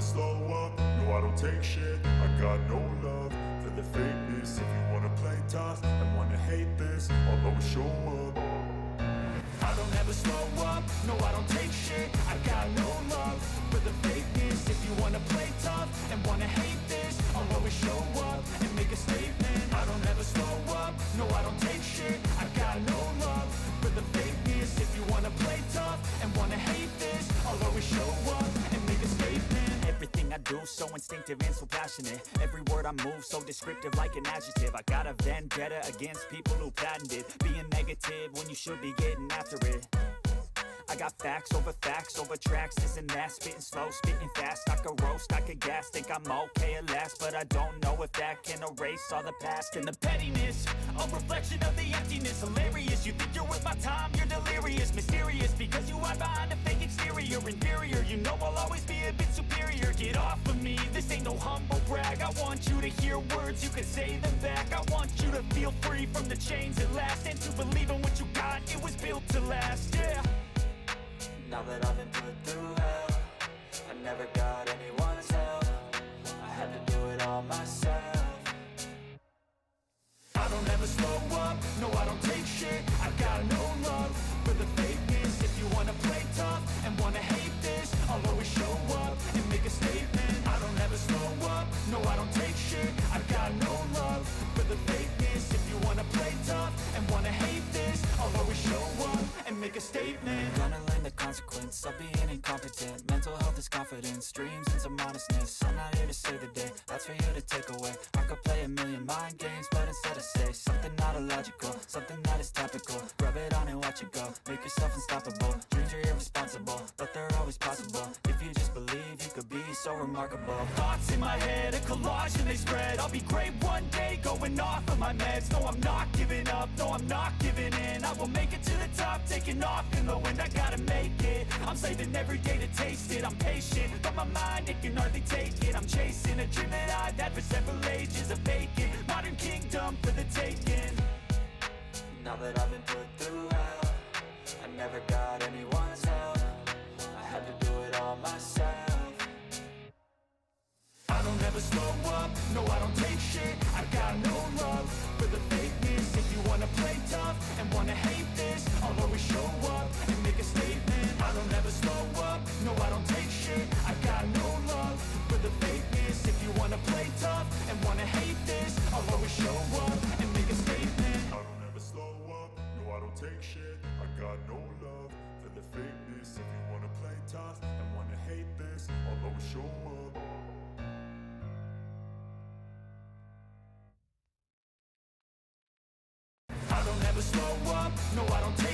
slow up, no I don't take shit. I got no love for the fakeness. If you wanna play tough and wanna hate this, I'll always show up. I don't ever slow up, no I don't take shit. I got no love for the fakeness. If you wanna play tough and wanna hate this, I'll always show up and make a statement. I don't ever slow up, no I don't take shit. I got no love for the fakeness. If you wanna play tough and wanna hate this, I'll always show up and make a statement. Everything I do so instinctive and so passionate. Every word I move so descriptive like an adjective. I got a vendetta against people who patented being negative when you should be getting after it. I got facts over tracks, this and that. Spitting slow, spitting fast. I could roast, I could gas. Think I'm okay at last, but I don't know if that can erase all the past. And the pettiness, a reflection of the emptiness. Hilarious, you think you're worth my time, you're delirious. Mysterious, because you hide behind a fake exterior. Inferior, you know I'll always be a bit superior. Get off of me, this ain't no humble brag. I want you to hear words, you can say them back. I want you to feel free from the chains at last, and to believe in what you got, it was built to last, yeah. Now that I've been put through hell, I never got anyone's help. I had to do it all myself. I don't ever slow up, no I don't take shit. I got no love for the fakeness. If you wanna play tough and wanna hate this, I'll always show up and make a statement. I don't ever slow up, no I don't take shit. I got no love for the fakeness. If you wanna play tough and wanna hate this, I'll always show up and make a statement. Gonna learn the consequence of being incompetent. Mental health is confidence, dreams and some honestness. I'm not here to save the day, that's for you to take away. I could play a million mind games, but instead I say something not illogical, something that is topical. Rub it on and watch it go, make yourself unstoppable. Dreams are irresponsible, but they're always possible. If you just believe, you could be so remarkable. Thoughts in my head, a collage and they spread. I'll be great one day, going off of my meds. No, I'm not giving up, no, I'm not giving in. I will make it to the top, taking off in the wind. I gotta make it, I'm saving every day to taste it. I'm patient, but my mind, it can hardly take it. I'm chasing a dream that I've had for several ages. A vacant, modern kingdom for the taking. Now that I've been put through hell, I never got anyone's help. I had to do it all myself. I don't ever slow up, no I don't take shit. I got no love for the fakeness. If you wanna play tough and wanna hate this, I'll always show up and make a statement. I don't ever slow up, no I don't take shit. I got no love for the fakeness. If you wanna play tough and wanna hate this, I'll always show up and make a statement. I don't ever slow up, no I don't take shit. I got no love for the fakeness. If you wanna play tough and wanna hate this, I'll always show up. I don't ever slow up, no I don't take